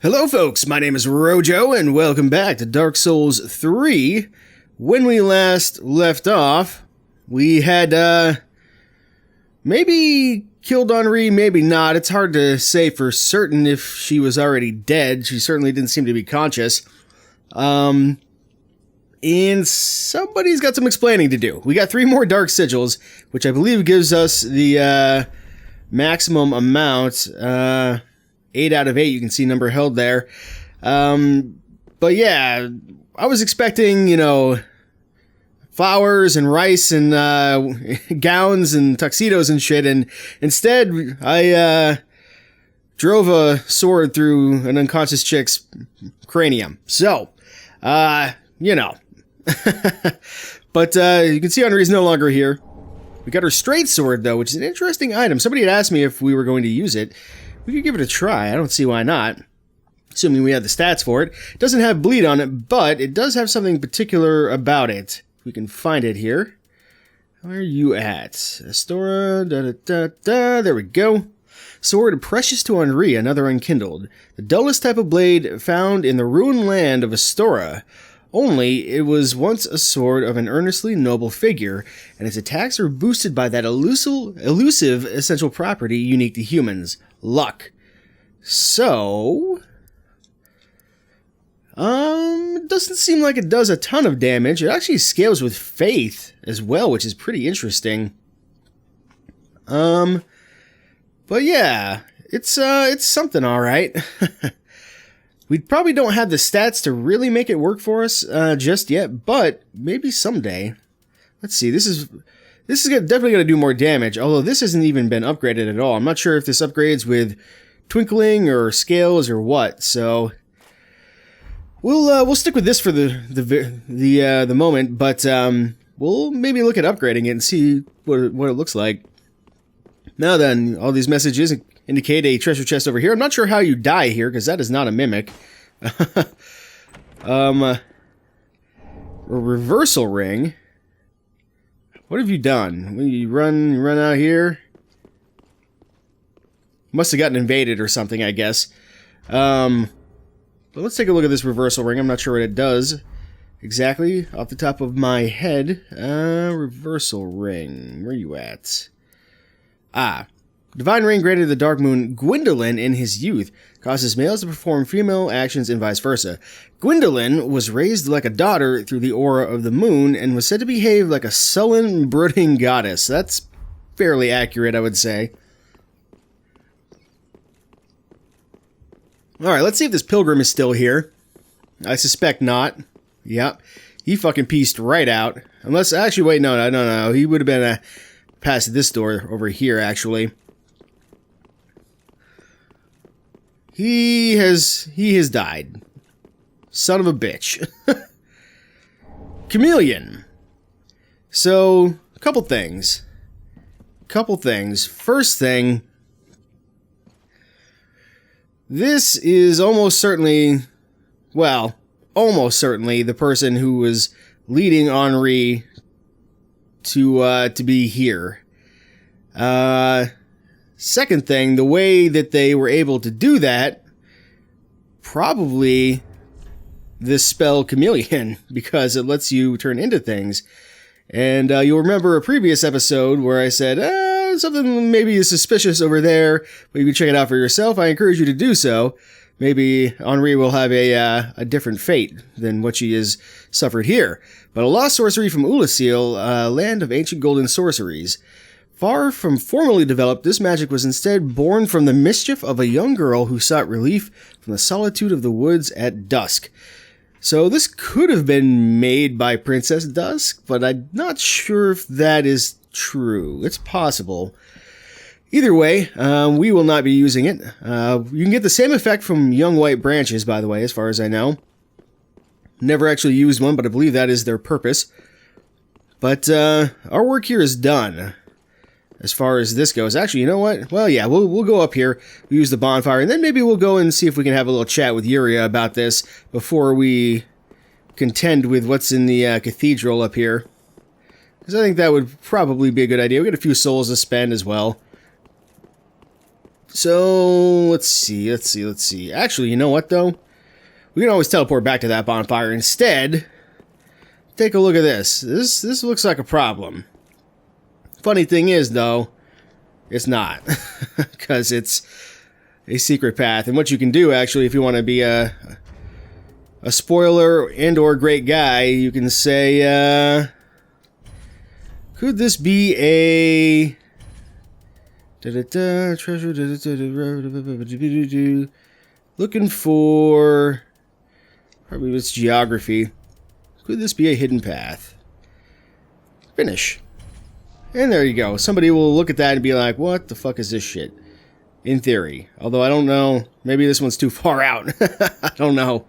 Hello folks, my name is Rojo, and welcome back to Dark Souls 3. When we last left off, we had, maybe killed Henri, maybe not. It's hard to say for certain if she was already dead. She certainly didn't seem to be conscious. And somebody's got some explaining to do. We got 3 more Dark Sigils, which I believe gives us the, maximum amount, 8 out of 8, you can see number held there. But yeah, I was expecting, you know, flowers and rice and gowns and tuxedos and shit, and instead I drove a sword through an unconscious chick's cranium. So, you know. But you can see Henri's no longer here. We got her straight sword, though, which is an interesting item. Somebody had asked me if we were going to use it. We could give it a try. I don't see why not. Assuming we have the stats for it. It doesn't have bleed on it, but it does have something particular about it. If we can find it here. Where are you at? Astora, there we go. Sword precious to Henri, another unkindled. The dullest type of blade found in the ruined land of Astora. Only, it was once a sword of an earnestly noble figure, and its attacks are boosted by that elusive essential property unique to humans. Luck. So, it doesn't seem like it does a ton of damage. It actually scales with faith as well, which is pretty interesting. But yeah, it's something alright. We probably don't have the stats to really make it work for us, just yet, but maybe someday. Let's see, this is definitely going to do more damage, although this hasn't even been upgraded at all. I'm not sure if this upgrades with twinkling or scales or what, so we'll stick with this for the moment, but we'll maybe look at upgrading it and see what it looks like. Now then, all these messages indicate a treasure chest over here. I'm not sure how you die here, because that is not a mimic. A reversal ring. What have you done? You run out here? Must have gotten invaded or something, I guess. But let's take a look at this reversal ring. I'm not sure what it does exactly off the top of my head. Reversal ring. Where you at? Ah. Divine Ring granted the Darkmoon Gwendolyn in his youth, causes males to perform female actions and vice versa. Gwendolyn was raised like a daughter through the aura of the moon and was said to behave like a sullen, brooding goddess. That's fairly accurate, I would say. Alright, let's see if this pilgrim is still here. I suspect not. Yep. He fucking pieced right out. Unless, actually, wait, no. He would have been past this door over here, actually. He has died. Son of a bitch. Chameleon. So, a couple things. First thing, this is almost certainly the person who was leading Henri to be here. Second thing, the way that they were able to do that, probably this spell Chameleon, because it lets you turn into things. And you'll remember a previous episode where I said, something maybe is suspicious over there, but you can check it out for yourself. I encourage you to do so. Maybe Henri will have a different fate than what she has suffered here. But a lost sorcery from Ulasil, land of ancient golden sorceries. Far from formally developed, this magic was instead born from the mischief of a young girl who sought relief from the solitude of the woods at dusk. So this could have been made by Princess Dusk, but I'm not sure if that is true. It's possible. Either way, we will not be using it. You can get the same effect from young white branches, by the way, as far as I know. Never actually used one, but I believe that is their purpose. But our work here is done. As far as this goes. Actually, you know what? Well, yeah, we'll go up here, we'll use the bonfire, and then maybe we'll go and see if we can have a little chat with Yuria about this before we contend with what's in the cathedral up here. Because I think that would probably be a good idea. We've got a few souls to spend as well. So, let's see. Actually, you know what, though? We can always teleport back to that bonfire. Instead, take a look at this. This looks like a problem. Funny thing is, though, it's not. Because it's a secret path. And what you can do, actually, if you want to be a spoiler and or great guy, you can say, could this be a... treasure... looking for... probably it's geography. Could this be a hidden path? Finish. And there you go. Somebody will look at that and be like, what the fuck is this shit? In theory. Although I don't know. Maybe this one's too far out. I don't know.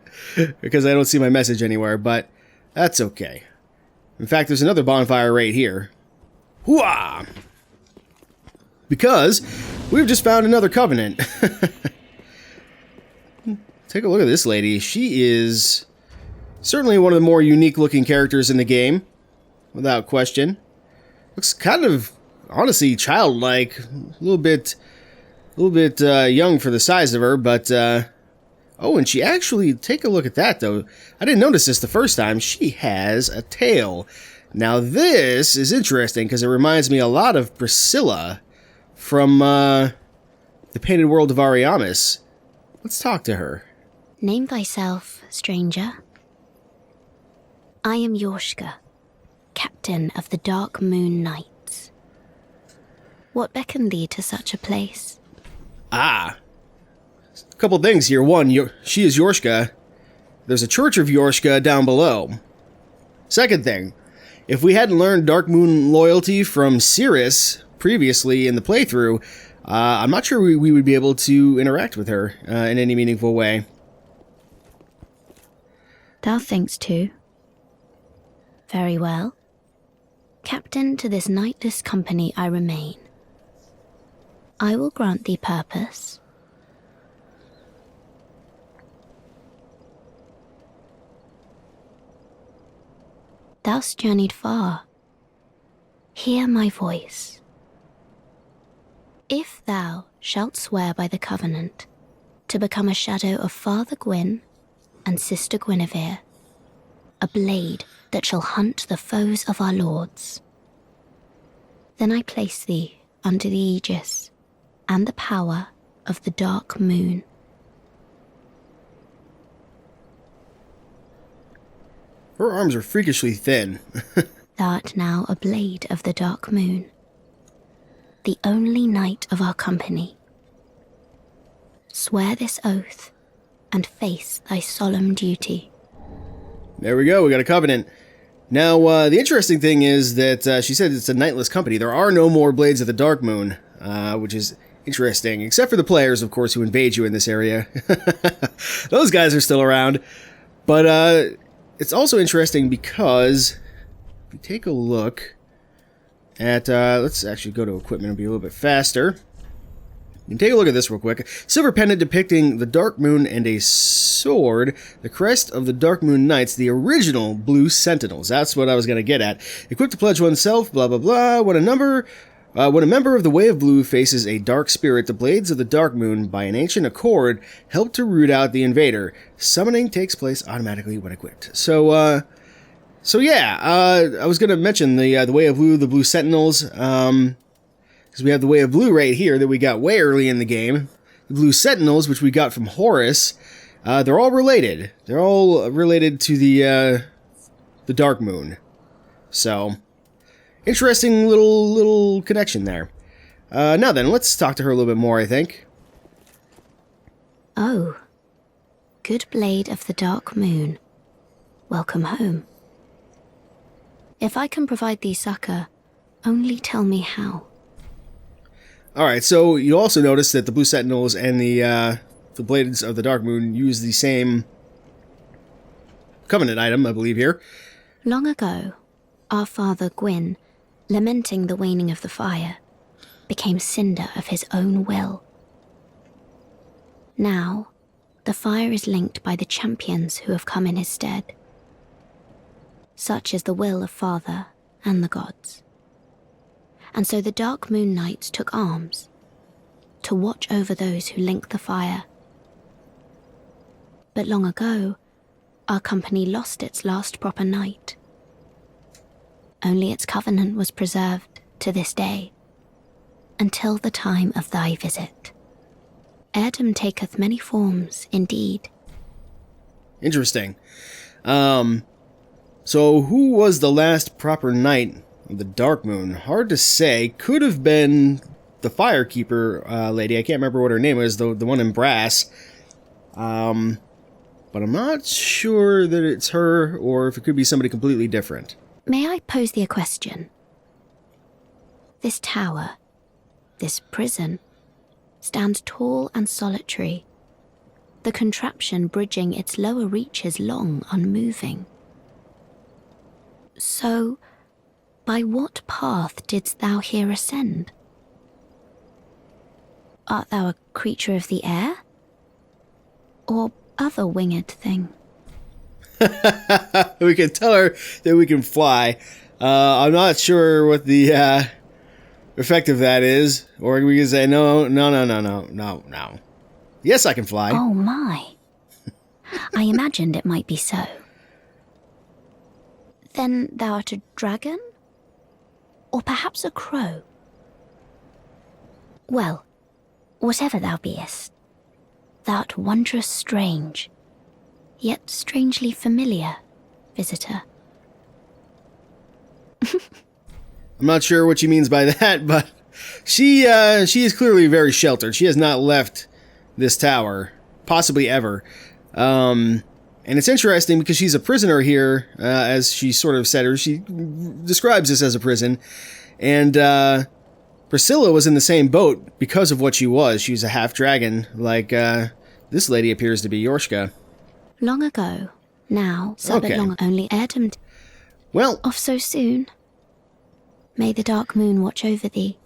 Because I don't see my message anywhere. But that's okay. In fact, there's another bonfire right here. Hooah! Because we've just found another covenant. Take a look at this lady. She is certainly one of the more unique looking characters in the game. Without question. Looks kind of, honestly, childlike. A little bit young for the size of her, but, oh, and she actually, take a look at that, though. I didn't notice this the first time. She has a tail. Now, this is interesting, because it reminds me a lot of Priscilla from, the Painted World of Ariamis. Let's talk to her. Name thyself, stranger. I am Yorshka, captain of the Darkmoon Knights. What beckoned thee to such a place? Ah. A couple things here. One, she is Yorshka. There's a church of Yorshka down below. Second thing, if we hadn't learned Darkmoon loyalty from Cirrus previously in the playthrough, I'm not sure we would be able to interact with her in any meaningful way. Thou thinkst too. Very well. Captain to this knightless company I remain. I will grant thee purpose. Thou'st journeyed far. Hear my voice. If thou shalt swear by the covenant to become a shadow of Father Gwyn and Sister Guinevere, a blade that shall hunt the foes of our lords, then I place thee under the aegis and the power of the Darkmoon. Her arms are freakishly thin. Thou art now a blade of the Darkmoon, the only knight of our company. Swear this oath and face thy solemn duty. There we go, we got a covenant. Now, the interesting thing is that she said it's a knightless company. There are no more Blades of the Darkmoon, which is interesting. Except for the players, of course, who invade you in this area. Those guys are still around. But it's also interesting because if you take a look at... let's actually go to equipment and be a little bit faster. You can take a look at this real quick. Silver pendant depicting the Darkmoon and a sword. The crest of the Darkmoon Knights, the original Blue Sentinels. That's what I was going to get at. Equipped to pledge oneself, blah, blah, blah. When a member of the Way of Blue faces a dark spirit, the Blades of the Darkmoon, by an ancient accord, help to root out the invader. Summoning takes place automatically when equipped. So yeah, I was going to mention the Way of Blue, the Blue Sentinels, because we have the Way of Blue right here that we got way early in the game. The Blue Sentinels, which we got from Horus, they're all related. They're all related to the Darkmoon. So, interesting little connection there. Now then, let's talk to her a little bit more, I think. Oh, good blade of the Darkmoon. Welcome home. If I can provide thee succor, only tell me how. Alright, so you also notice that the Blue Sentinels and the Blades of the Darkmoon use the same covenant item, I believe, here. Long ago, our father Gwyn, lamenting the waning of the fire, became cinder of his own will. Now, the fire is linked by the champions who have come in his stead. Such is the will of Father and the gods. And so the Darkmoon Knights took arms to watch over those who link the fire. But long ago, our company lost its last proper night. Only its covenant was preserved to this day, until the time of thy visit. Heirdom taketh many forms, indeed. Interesting. So who was the last proper knight of the Darkmoon? Hard to say. Could have been the Firekeeper lady. I can't remember what her name was, the one in brass. But I'm not sure that it's her, or if it could be somebody completely different. May I pose thee a question? This tower, this prison, stands tall and solitary, the contraption bridging its lower reaches long unmoving. So, by what path didst thou here ascend? Art thou a creature of the air? Or other winged thing? We can tell her that we can fly. I'm not sure what the effect of that is. Or we can say, no. Yes, I can fly. Oh my. I imagined it might be so. Then thou art a dragon? Or perhaps a crow? Well, whatever thou beest, thou'rt wondrous strange, yet strangely familiar, visitor. I'm not sure what she means by that, but she is clearly very sheltered. She has not left this tower, possibly ever. And it's interesting because she's a prisoner here, as she sort of said, or she describes this as a prison. And Priscilla was in the same boat because of what she was. She was a half-dragon, like this lady appears to be Yorshka. Long ago, now, so Okay. but long only Heirdom. Well, Off so soon. May the dark moon watch over thee.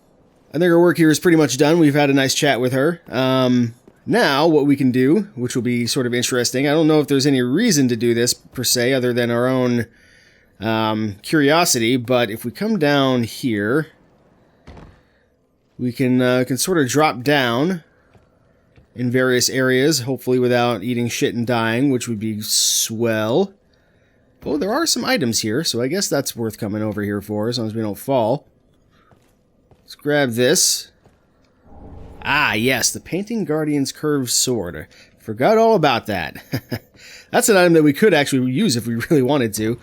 I think our work here is pretty much done. We've had a nice chat with her. Now, what we can do, which will be sort of interesting, I don't know if there's any reason to do this, per se, other than our own curiosity, but if we come down here, we can sort of drop down in various areas, hopefully without eating shit and dying, which would be swell. Oh, there are some items here, so I guess that's worth coming over here for, as long as we don't fall. Let's grab this. Ah, yes, the Painting Guardian's Curved Sword. I forgot all about that. That's an item that we could actually use if we really wanted to.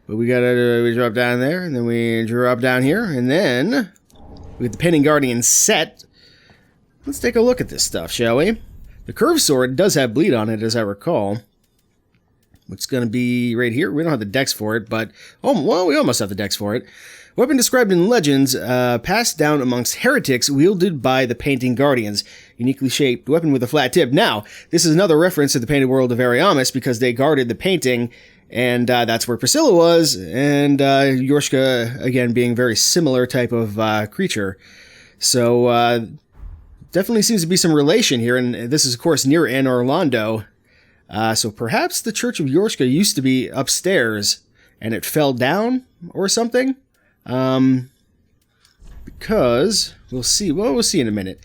But we drop down there, and then we drop down here, and then we get the Painting Guardian set. Let's take a look at this stuff, shall we? The Curved Sword does have bleed on it, as I recall. Which is going to be right here. We don't have the dex for it, but... oh, well, we almost have the dex for it. Weapon described in legends, passed down amongst heretics, wielded by the Painting Guardians. Uniquely shaped weapon with a flat tip. Now, this is another reference to the painted world of Ariamis, because they guarded the painting, and that's where Priscilla was, and Yorshka, again, being very similar type of creature. So, definitely seems to be some relation here, and this is, of course, near Anne Orlando. So perhaps the Church of Yorshka used to be upstairs, and it fell down, or something? Because, we'll see in a minute.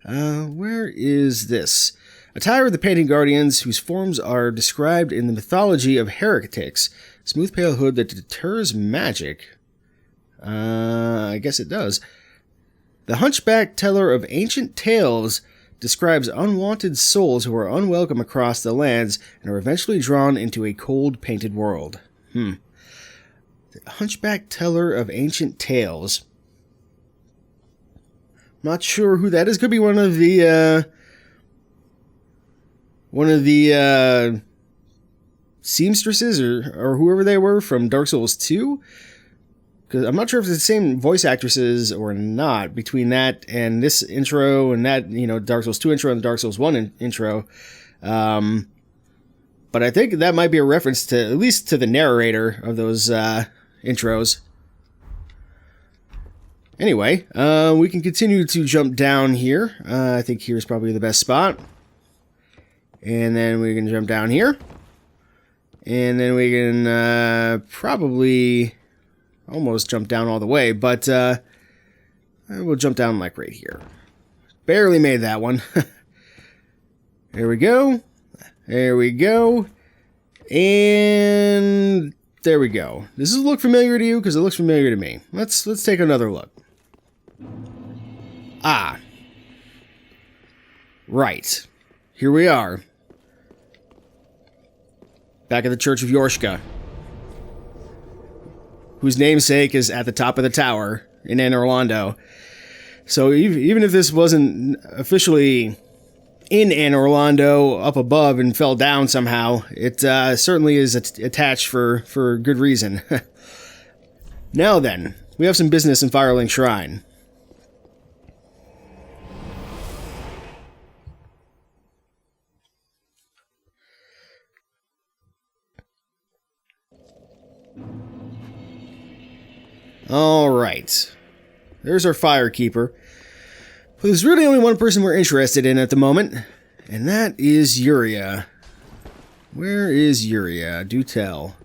Where is this? Attire of the Painting Guardians, whose forms are described in the mythology of heretics. Smooth pale hood that deters magic. I guess it does. The Hunchback Teller of Ancient Tales describes unwanted souls who are unwelcome across the lands and are eventually drawn into a cold, painted world. The Hunchback Teller of Ancient Tales. Not sure who that is. Could be one of the seamstresses or whoever they were from Dark Souls 2. Because I'm not sure if it's the same voice actresses or not between that and this intro and that, Dark Souls 2 intro and the Dark Souls 1 intro. But I think that might be a reference to, at least to the narrator of those intros. Anyway, we can continue to jump down here. I think here's probably the best spot. And then we can jump down here. And then we can probably almost jump down all the way, but we'll jump down like right here. Barely made that one. There we go. There we go. And there we go. Does this look familiar to you? Because it looks familiar to me. Let's take another look. Ah. Right. Here we are. Back at the Church of Yorshka, whose namesake is at the top of the tower in Anne Orlando. So even if this wasn't officially in Anne Orlando up above and fell down somehow, it certainly is attached for good reason. Now then, we have some business in Firelink Shrine. Alright. There's our Firekeeper. But there's really only one person we're interested in at the moment, and that is Yuria. Where is Yuria? Do tell.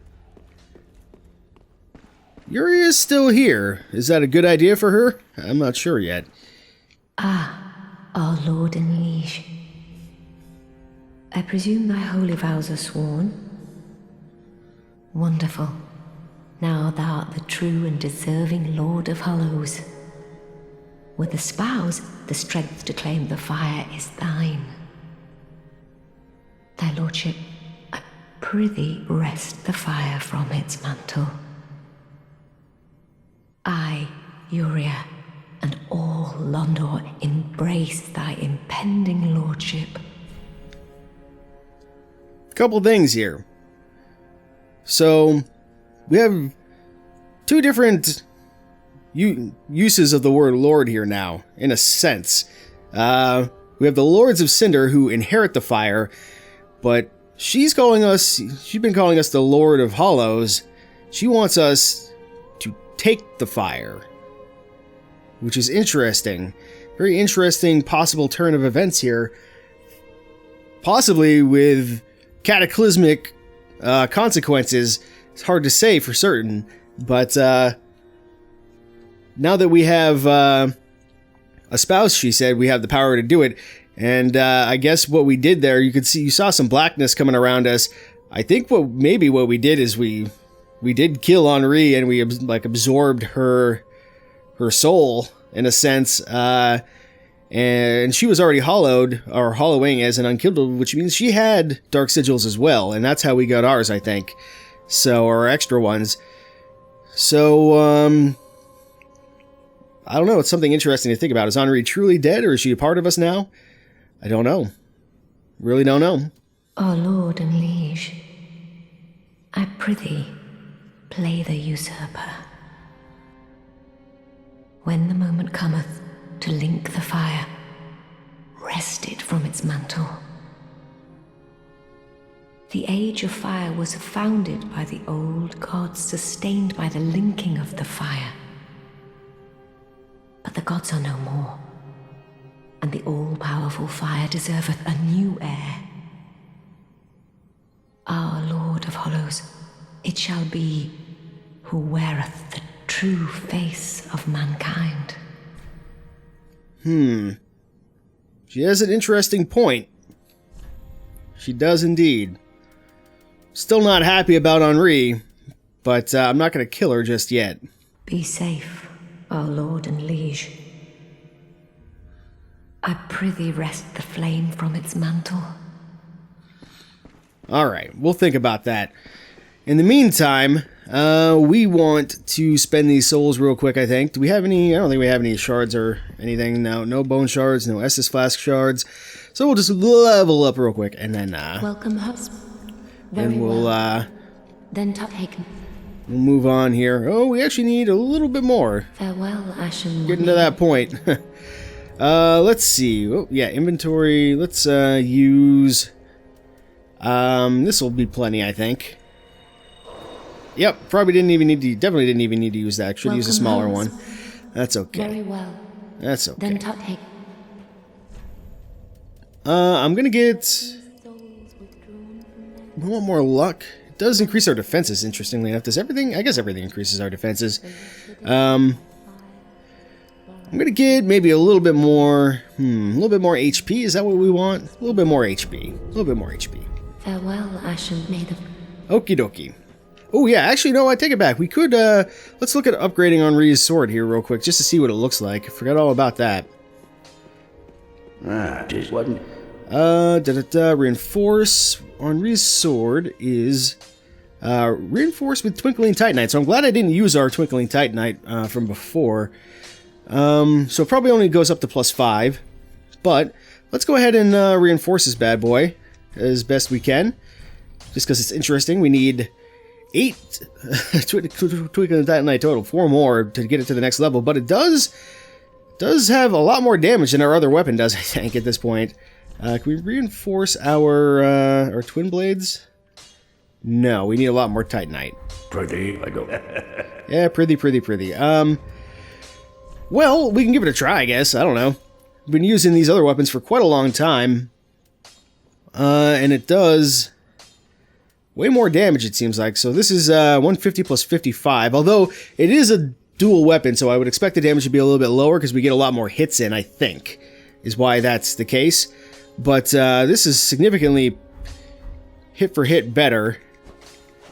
Yuria is still here. Is that a good idea for her? I'm not sure yet. Ah, our lord and liege. I presume thy holy vows are sworn? Wonderful. Now thou art the true and deserving Lord of Hollows. With the spouse, the strength to claim the fire is thine. Thy lordship, I prithee wrest the fire from its mantle. I, Yuria, and all Londor embrace thy impending lordship. Couple things here. So, we have two different uses of the word Lord here now, in a sense. We have the Lords of Cinder who inherit the fire, but she's been calling us the Lord of Hollows. She wants us to take the fire, which is interesting. Very interesting possible turn of events here. Possibly with cataclysmic consequences. It's hard to say for certain, but now that we have a spouse, she said, we have the power to do it. And I guess what we did there, you saw some blackness coming around us. I think what we did is we did kill Henri, and we absorbed her soul in a sense. And she was already hollowed, or hollowing as an unkillable, which means she had dark sigils as well, and that's how we got ours, I think. So, our extra ones. So, I don't know, it's something interesting to think about. Is Henri truly dead, or is she a part of us now? I don't know. Really don't know. Our lord and liege, I prithee, play the usurper. When the moment cometh to link the fire, wrest it from its mantle. The age of fire was founded by the old gods, sustained by the linking of the fire. But the gods are no more, and the all-powerful fire deserveth a new heir. Our Lord of Hollows, it shall be, who weareth the true face of mankind. She has an interesting point. She does indeed. Still not happy about Henri, but I'm not going to kill her just yet. Be safe, our lord and liege. I prithee wrest the flame from its mantle. Alright, we'll think about that. In the meantime, we want to spend these souls real quick, I think. Do we have any? I don't think we have any shards or anything. No bone shards, no Estus Flask shards. So we'll just level up real quick, and then Welcome, husband. then we'll Then take. we'll move on here. Oh, we actually need a little bit more. Farewell, Ashen. Getting to that point. Let's see. Oh, yeah, inventory. Let's use. This will be plenty, I think. Yep, definitely didn't even need to use that. Should use a smaller one. That's okay. Very well. That's okay. Then take. I'm gonna get. We want more luck. It does increase our defenses, interestingly enough. Does everything? I guess everything increases our defenses. I'm gonna get maybe a little bit more, HP. Is that what we want? A little bit more HP. A little bit more HP. Farewell, Ashen Maiden. Okie dokie. Oh yeah, actually no, I take it back. We could, let's look at upgrading Henri's sword here real quick, just to see what it looks like. I forgot all about that. Just wasn't. Reinforce. Henri's sword is, reinforced with Twinkling Titanite. So I'm glad I didn't use our Twinkling Titanite, from before. So it probably only goes up to +5. But let's go ahead and, reinforce this bad boy as best we can. Just because it's interesting. We need 8 Twinkling Titanite total. 4 more to get it to the next level. But it does have a lot more damage than our other weapon does, I think, at this point. Can we reinforce our twin blades? No, we need a lot more Titanite. Pretty, I go. Yeah, pretty. Well, we can give it a try, I guess. I don't know. We've been using these other weapons for quite a long time. And it does way more damage, it seems like. So this is 150 plus 55. Although, it is a dual weapon, so I would expect the damage to be a little bit lower because we get a lot more hits in, I think, is why that's the case. But this is significantly hit for hit better.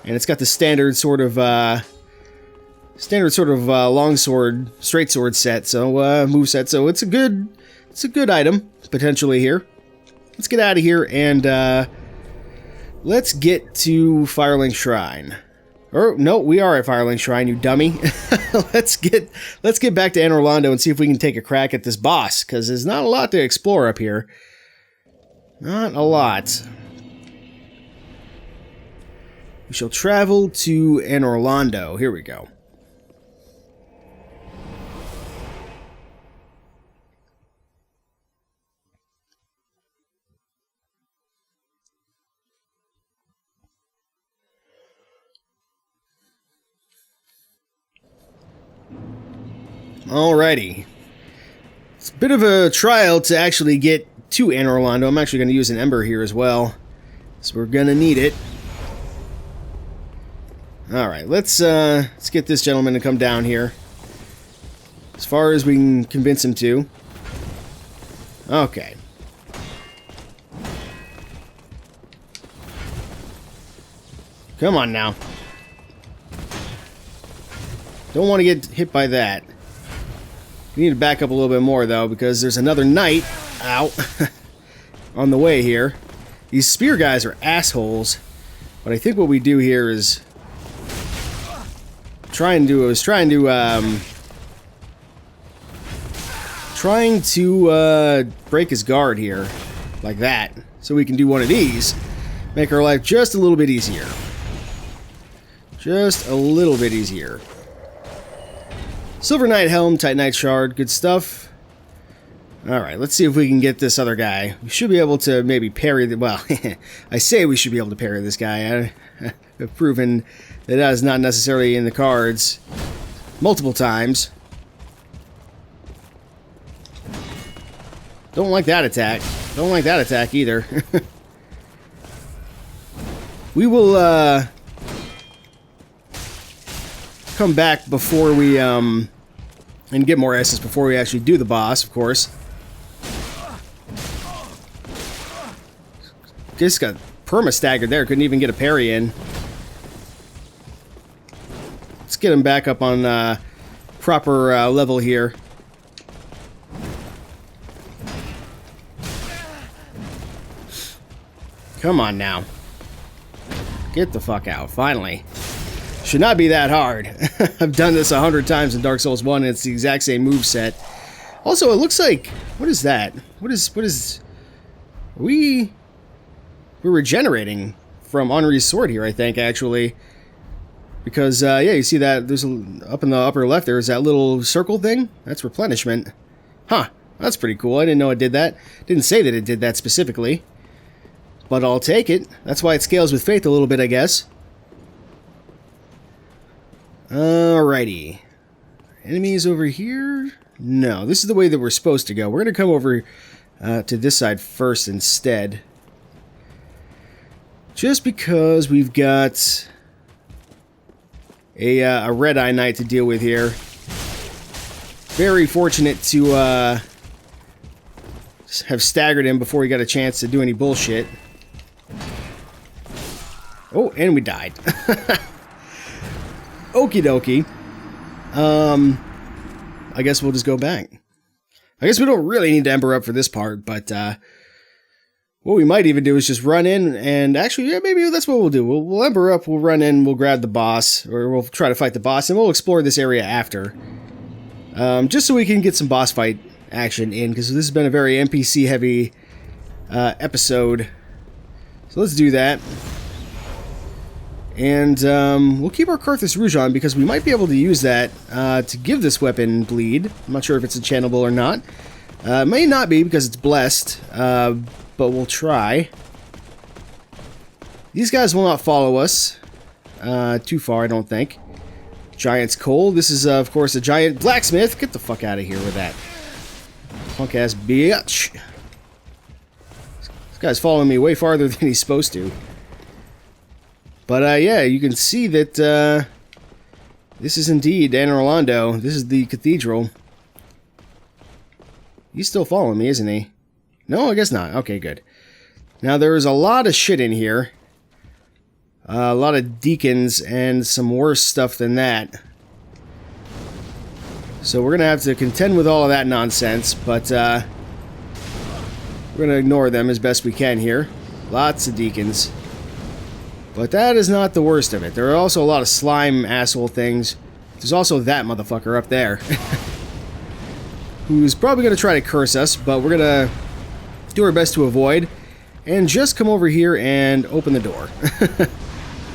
And it's got the standard sort of longsword, straight sword set, so move set. So it's a good item potentially here. Let's get out of here and let's get to Firelink Shrine. Or no, we are at Firelink Shrine, you dummy. let's get back to Anor Londo and see if we can take a crack at this boss, because there's not a lot to explore up here. Not a lot. We shall travel to Anor Londo. Here we go. Alrighty. It's a bit of a trial to actually get to Anor Londo. I'm actually going to use an Ember here as well, so we're going to need it. Alright, let's get this gentleman to come down here. As far as we can convince him to. Okay. Come on now. Don't want to get hit by that. We need to back up a little bit more, though, because there's another knight, ow, on the way here. These spear guys are assholes. But I think what we do here is trying to break his guard here, like that, so we can do one of these. Make our life just a little bit easier. Just a little bit easier. Silver Knight Helm, Titanite Shard, good stuff. Alright, let's see if we can get this other guy. We should be able to maybe parry the... Well, I say we should be able to parry this guy. I've proven that is not necessarily in the cards multiple times. Don't like that attack. Don't like that attack either. We will, come back before we, and get more S's before we actually do the boss, of course. Just got perma-staggered there, couldn't even get a parry in. Let's get him back up on, proper, level here. Come on now. Get the fuck out, finally. Should not be that hard. I've done this 100 times in Dark Souls 1 and it's the exact same moveset. Also, it looks like... What is that? What is... We're regenerating from Henri's sword here, I think, actually. Because, yeah, you see that there's up in the upper left, there's that little circle thing. That's replenishment. Huh, that's pretty cool. I didn't know it did that. Didn't say that it did that specifically. But I'll take it. That's why it scales with faith a little bit, I guess. Alrighty. Enemies over here? No, this is the way that we're supposed to go. We're going to come over to this side first instead. Just because we've got a Red Eye Knight to deal with here. very fortunate to have staggered him before he got a chance to do any bullshit. Oh, and we died. Okie dokie. I guess we'll just go back. I guess we don't really need to ember up for this part, but what we might even do is just run in and actually, yeah, maybe that's what we'll do. We'll ember up, we'll run in, we'll grab the boss, or we'll try to fight the boss, and we'll explore this area after. Just so we can get some boss fight action in, because this has been a very NPC-heavy episode. So let's do that. And we'll keep our Carthus Rouge on, because we might be able to use that to give this weapon bleed. I'm not sure if it's enchantable or not. It may not be, because it's blessed, but we'll try. These guys will not follow us too far, I don't think. Giant's Coal. This is, of course, a giant blacksmith. Get the fuck out of here with that. Punk-ass bitch. This guy's following me way farther than he's supposed to. But, yeah, you can see that this is indeed Anor Londo. This is the cathedral. He's still following me, isn't he? No, I guess not. Okay, good. Now, there is a lot of shit in here. A lot of deacons and some worse stuff than that. So we're going to have to contend with all of that nonsense, but we're going to ignore them as best we can here. Lots of deacons. But that is not the worst of it. There are also a lot of slime asshole things. There's also that motherfucker up there. Who's probably going to try to curse us, but we're going to do our best to avoid. And just come over here and open the door.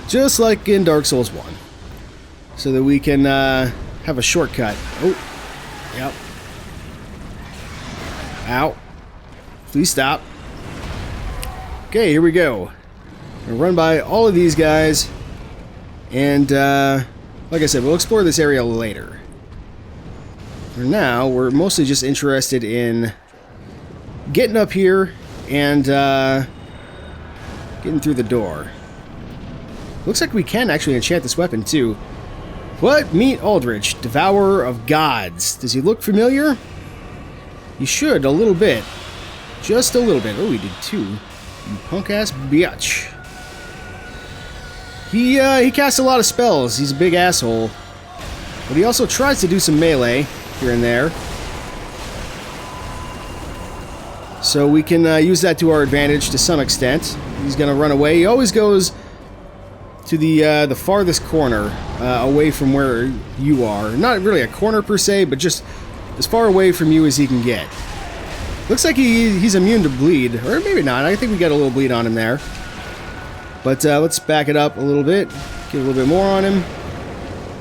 Just like in Dark Souls 1. So that we can have a shortcut. Oh, yep. Ow. Please stop. Okay, here we go. We'll run by all of these guys. And, like I said, we'll explore this area later. For now, we're mostly just interested in getting up here and getting through the door. Looks like we can actually enchant this weapon, too. What? Meet Aldrich, Devourer of Gods. Does he look familiar? He should, a little bit. Just a little bit. Oh, he did too. You punk-ass bitch. He casts a lot of spells. He's a big asshole. But he also tries to do some melee here and there. So we can use that to our advantage to some extent. He's going to run away. He always goes to the farthest corner away from where you are. Not really a corner per se, but just as far away from you as he can get. Looks like he's immune to bleed, or maybe not. I think we got a little bleed on him there. But let's back it up a little bit. Get a little bit more on him.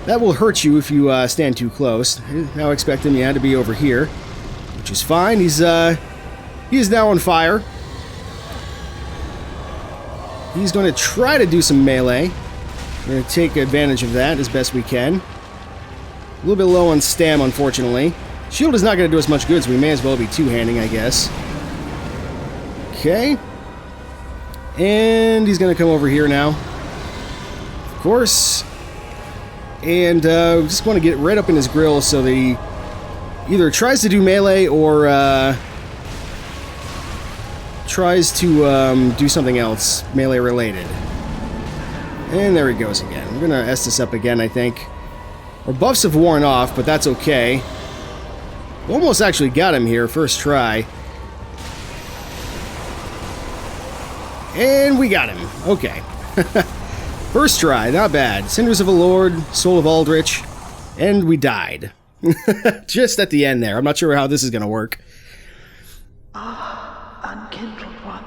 That will hurt you if you stand too close. Now I expect him to be over here, which is fine. He is now on fire. He's going to try to do some melee. We're going to take advantage of that as best we can. A little bit low on stam, unfortunately. Shield is not going to do us much good, so we may as well be two-handing, I guess. Okay. And he's going to come over here now. Of course. And we just want to get right up in his grill so that he either tries to do melee or tries to do something else melee related. And there he goes again. We're going to S this up again, I think. Our buffs have worn off, but that's okay. Almost actually got him here, first try. And we got him. Okay. First try, not bad. Cinders of a Lord, Soul of Aldrich, and we died. Just at the end there. I'm not sure how this is going to work. Unkindled one.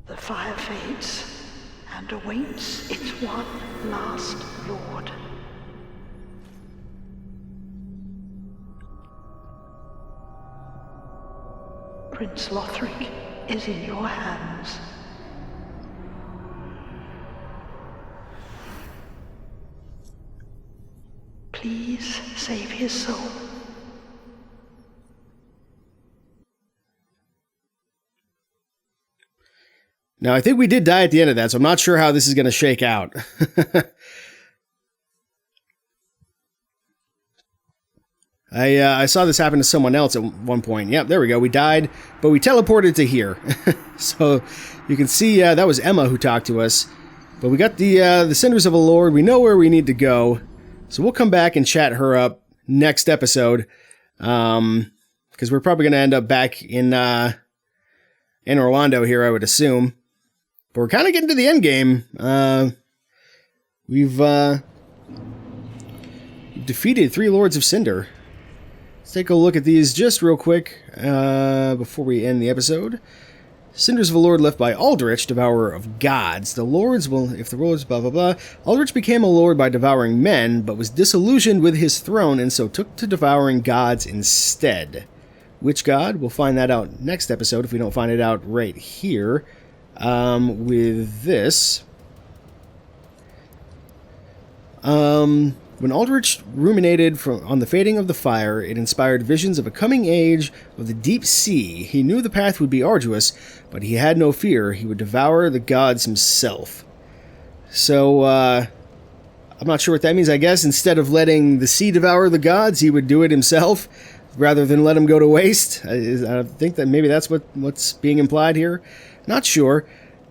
The fire fades and awaits its one last lord. Prince Lothric is in your hands. Please save his soul. Now, I think we did die at the end of that, so I'm not sure how this is going to shake out. I saw this happen to someone else at one point. Yep, there we go. We died, but we teleported to here. So you can see that was Emma who talked to us. But we got the Cinders of a Lord. We know where we need to go. So we'll come back and chat her up next episode. Because we're probably going to end up back in Orlando here, I would assume. But we're kind of getting to the end game. We've defeated 3 Lords of Cinder. Let's take a look at these just real quick before we end the episode. Cinders of a Lord left by Aldrich, Devourer of Gods. The Lords will, if the Lords, blah, blah, blah. Aldrich became a Lord by devouring men, but was disillusioned with his throne and so took to devouring gods instead. Which god? We'll find that out next episode if we don't find it out right here. With this. When Aldrich ruminated on the fading of the fire, it inspired visions of a coming age of the deep sea. He knew the path would be arduous, but he had no fear. He would devour the gods himself. So, I'm not sure what that means. I guess instead of letting the sea devour the gods, he would do it himself, rather than let them go to waste. I think that maybe that's what's being implied here. Not sure.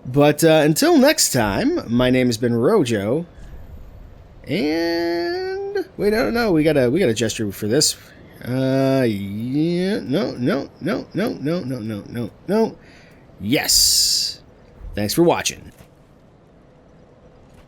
But until next time, my name has been Rojo. And wait, no, we got a gesture for this. Yeah, no. Yes. Thanks for watching.